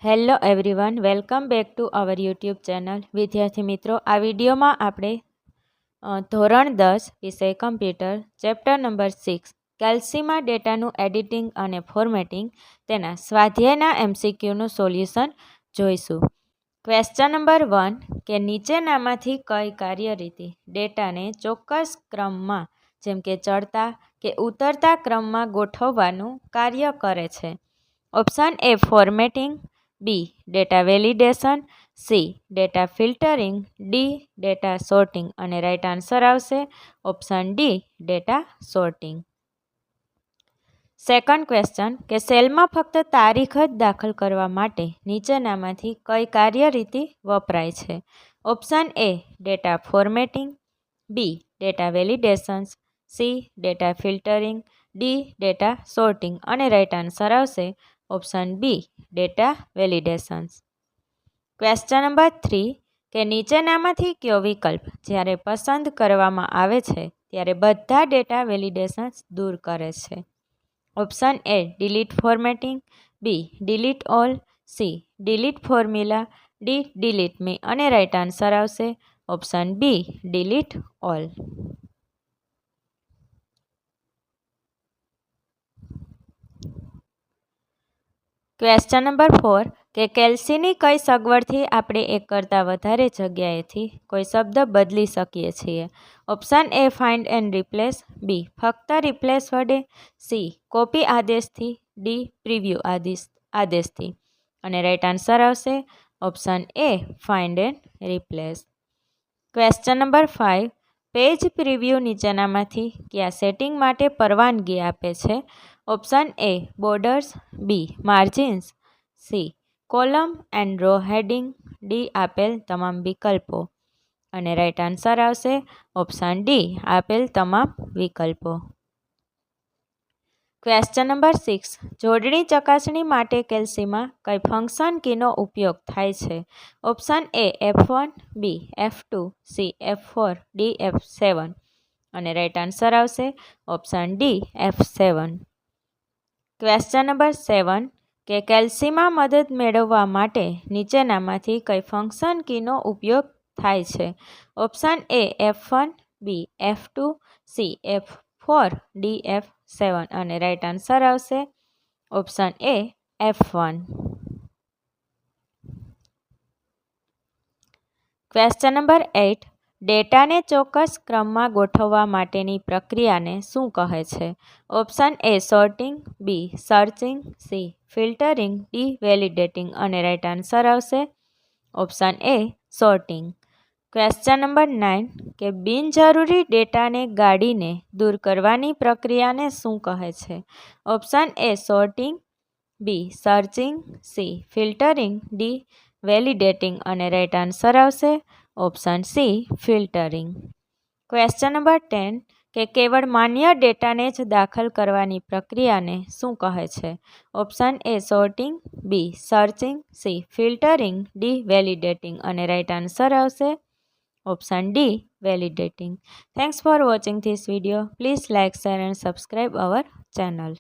Hello everyone, welcome back to our YouTube channel. વિદ્યાર્થી મિત્રો, આ વિડીયોમાં આપણે ધોરણ 10 વિષય કમ્પ્યુટર ચેપ્ટર નંબર 6 કેલ્સીમાં ડેટાનું એડિટિંગ અને ફોર્મેટિંગ તેના સ્વાધ્યાયના એમસીક્યુનું સોલ્યુશન જોઈશું. ક્વેશ્ચન નંબર 1 કે નીચેનામાંથી કઈ કાર્યરીતિ ડેટાને ચોક્કસ ક્રમમાં જેમ કે ચડતા કે ઉતરતા ક્રમમાં ગોઠવવાનું કાર્ય કરે છે? Option A formatting, B data validation, C data filtering, D data sorting. અને રાઈટ આન્સર આવશે option D data sorting. Second question કે સેલમાં ફક્ત તારીખ જ દાખલ કરવા માટે નીચેનામાંથી કઈ કાર્યરીતિ વપરાય છે? Option A data formatting, B data validations, C data filtering, D data sorting. અને રાઈટ આન્સર આવશે option B data validations. Question number 3 કે નીચેનામાંથી કયો વિકલ્પ જ્યારે પસંદ કરવામાં આવે છે ત્યારે બધા ડેટા વેલિડેશન્સ દૂર કરે છે? Option A delete formatting, B delete all, C delete formula, D delete me. અને રાઈટ આન્સર આવશે option B delete all. Question number 4 કે કેલ્સીની કઈ સગવડથી આપણે એક કરતાં વધારે જગ્યાએથી કોઈ શબ્દ બદલી શકીએ છીએ? Option A find and replace, B ફક્ત રિપ્લેસ વડે, સી કોપી આદેશથી, ડી પ્રિવ્યૂ આદેશથી. અને રાઈટ આન્સર આવશે option A find and replace. Question number 5 page preview નીચેનામાંથી કયા સેટિંગ માટે પરવાનગી આપે છે? Option A borders, B margins, C column and row heading, D આપેલ તમામ વિકલ્પો. અને રાઈટ આન્સર આવશે ઓપ્શન ડી આપેલ તમામ વિકલ્પો. ક્વેશ્ચન નંબર 6 જોડણી ચકાસણી માટે કેલ્સીમાં કઈ ફંક્શન કીનો ઉપયોગ થાય છે? Option A F1, B F2, C F4, D F7. અને રાઈટ આન્સર આવશે option D F7. Question number 7 કે કેલ્સીમાં મદદ મેળવવા માટે નીચેનામાંથી કઈ ફંક્શન કીનો ઉપયોગ થાય છે? Option A F1, B F2, C F4, D F7. અને રાઈટ આન્સર આવશે option A F1. Question number 8 ડેટાને ચોક્કસ ક્રમમાં ગોઠવવા માટેની પ્રક્રિયાને શું કહે છે? Option A sorting, B searching, C filtering, D validating. અને રાઈટ આન્સર આવશે option A sorting. Question number 9 કે બિનજરૂરી ડેટાને ગાળીને દૂર કરવાની પ્રક્રિયાને શું કહે છે? Option A sorting, B searching, C filtering, D validating. અને રાઈટ આન્સર આવશે option C filtering. Question number 10 કે કેવળ માન્ય ડેટાને જ દાખલ કરવાની પ્રક્રિયાને શું કહે છે? Option A sorting, B searching, C filtering, D validating. અને રાઈટ આન્સર આવશે option D validating. Thanks for watching this video. Please like, share and subscribe our channel.